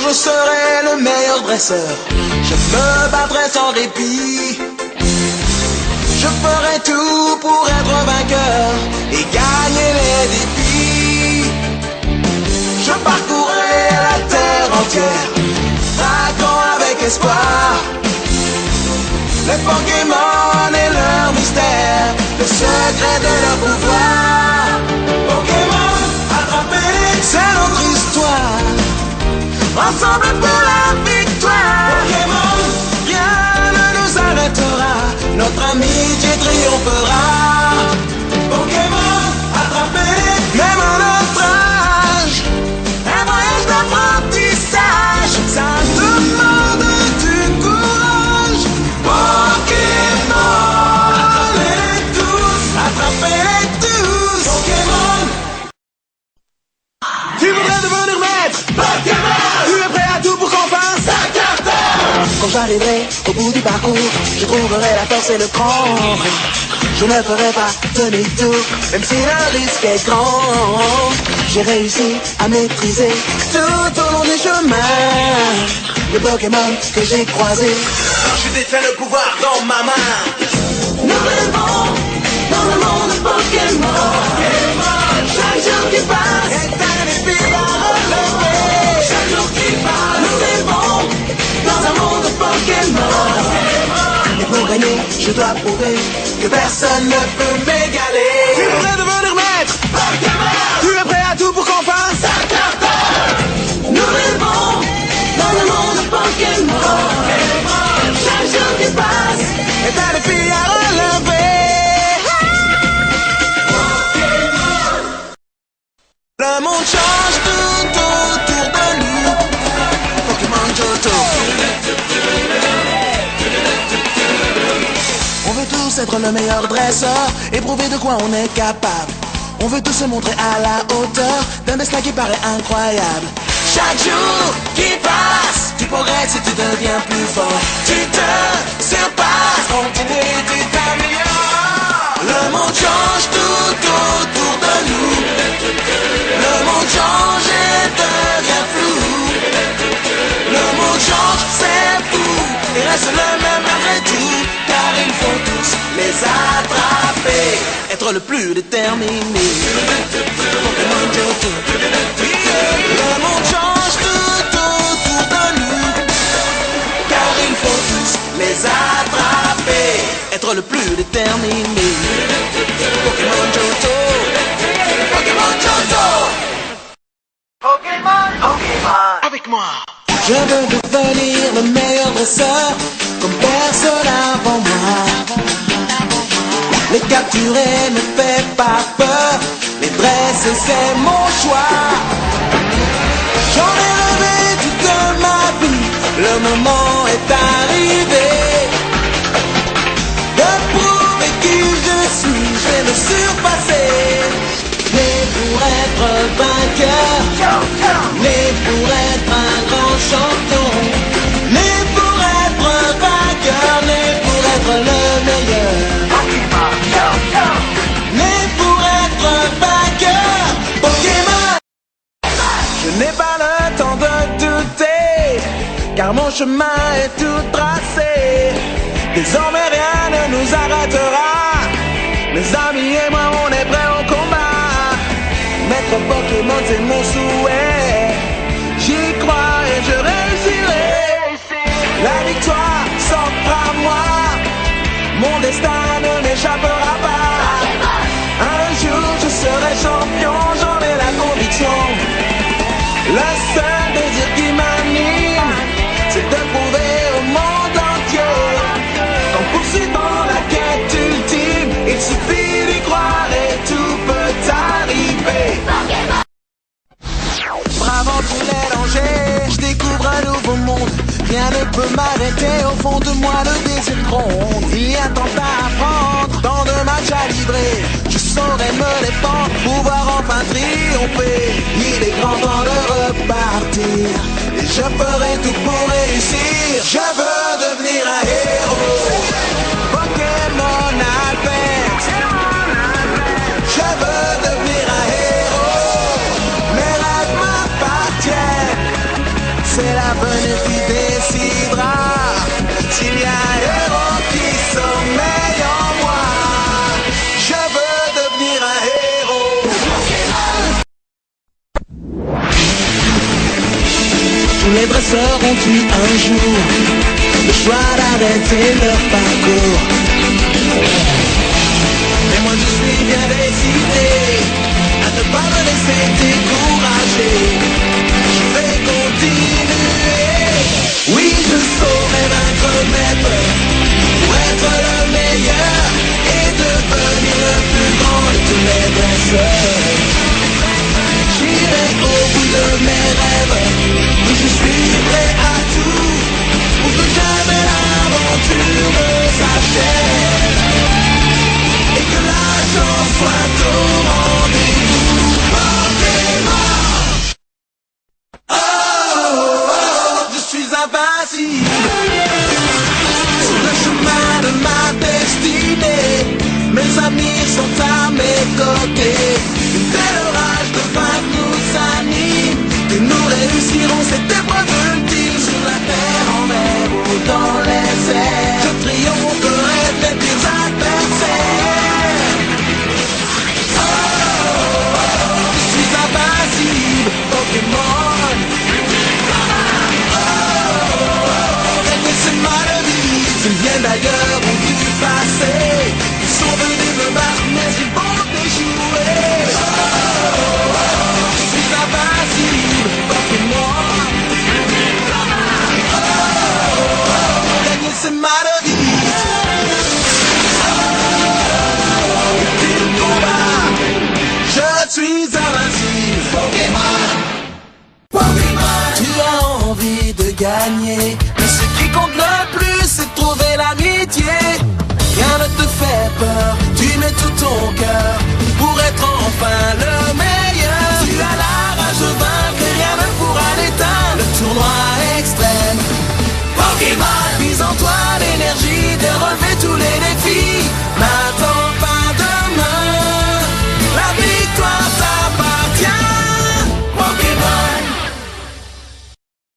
je serai le meilleur dresseur. Je me battrai sans répit. Je ferai tout pour être vainqueur et gagner les défis. Je parcourrai la terre entière, traquant avec espoir les Pokémon et leur mystère, le secret de leur pouvoir. Pokémon, attrapez-les, c'est notre histoire. Ensemble pour la victoire. Pokémon, rien ne nous arrêtera, notre amitié triomphera. Pokémon, attrapez-les, même à notre âge, un voyage d'apprentissage, ça demande du courage. Pokémon, attrapez-les tous, attrapez-les tous. Pokémon, tu voudrais devenir maître. Pokémon, tu es prêt à tout pour qu'on fasse ta carte. Quand j'arriverai au bout du parcours, je trouverai la force et le cran. Je ne ferai pas demi-tour, même si le risque est grand. J'ai réussi à maîtriser tout au long du chemin les Pokémon que j'ai croisés. Je détiens le pouvoir dans ma main. Nous rêvons dans le monde Pokémon. Chaque jour qui passe est un défi à relever. Chaque jour qui passe, nous rêvons dans un monde Pokémon. Et pour gagner, je dois prouver que personne ne peut m'égaler. Tu voudrais devenir maître Pokémon. Tu es prêt à tout pour qu'on fasse ta carte. Nous rêvons dans le monde Pokémon. Chaque jour qui passe est un défi à relever. Le monde change tout autour de nous. Pokémon Johto. On veut tous être le meilleur dresseur et prouver de quoi on est capable. On veut tous se montrer à la hauteur d'un destin qui paraît incroyable. Chaque jour qui passe, tu progresses et tu deviens plus fort. Tu te surpasses, continue, tu t'améliores. Le monde change tout autour de nous. Le monde change et devient flou. Le monde change, c'est fou, et reste le même malgré tout. Car il faut tous les attraper, être le plus déterminé. Pokémon Johto. Le monde change tout autour de nous, car il faut tous les attraper, être le plus déterminé. Pokémon Johto. Pokémon Johto. Pokémon, Pokémon. Avec moi. Je veux devenir le meilleur dresseur, comme personne avant moi. Les capturer ne fait pas peur, les dresser c'est mon choix. J'en ai rêvé toute ma vie, le moment est arrivé de prouver qui je suis, je vais me surpasser. Né pour être vainqueur, né pour être un grand champion, né pour être vainqueur, né pour être le meilleur. Né pour être vainqueur, Pokémon. Je n'ai pas le temps de douter, car mon chemin est tout tracé. Désormais rien ne nous arrêtera, mes amis et moi on est prêts au combat. Maître Pokémon c'est mon souhait, j'y crois et je réussirai. La victoire s'offre à moi, mon destin ne m'échappera pas. Un jour je serai champion, j'en ai la conviction. Le seul désir qui m'anime, c'est de prouver au monde entier qu'en poursuivant la quête ultime, il suffit d'y croire et tout peut arriver. Bravant tous les dangers, je découvre un nouveau monde. Rien ne peut m'arrêter, au fond de moi le désir gronde. Il y a tant à apprendre, tant de matchs à livrer. Je saurai me défendre, pouvoir enfin triompher. Il est grand temps de repartir, et je ferai tout pour réussir. Je veux devenir un héros, Pokémon Advance. Je veux devenir un héros, mes rêves m'appartiennent. C'est la les dresseurs ont eu un jour le choix d'arrêter leur parcours. Mais moi je suis bien décidé à ne pas me laisser décourager. Je vais continuer. Oui, je saurai vaincre le maître pour être le meilleur et devenir le plus grand de tous les dresseurs. J'irai au bout de mes rêves. Oui, je suis prêt à tout pour que jamais l'aventure ne s'achève et que la chance soit au rendez-vous. Portez-moi. Oh, oh, oh, je suis invincible sur le chemin de ma destinée. Mes amis sont à mes côtés. Une telle rage de vaincre nous anime que nous réussirons cette épreuve ultime sur la terre, en mer ou dans les airs. Je triompherai des pires adversaires. Oh, oh, oh, je suis invincible, Pokémon. Oh, oh, oh, et c'est ma devise. Ils viennent d'ailleurs ou du passé. Ils sont venus me battre mais ils vont échouer. Oh, oh, oh, je suis invincible, Pokémon. Oh, oh, oh, gagner c'est ma devise. Oh, oh, oh, combat, je suis invincible.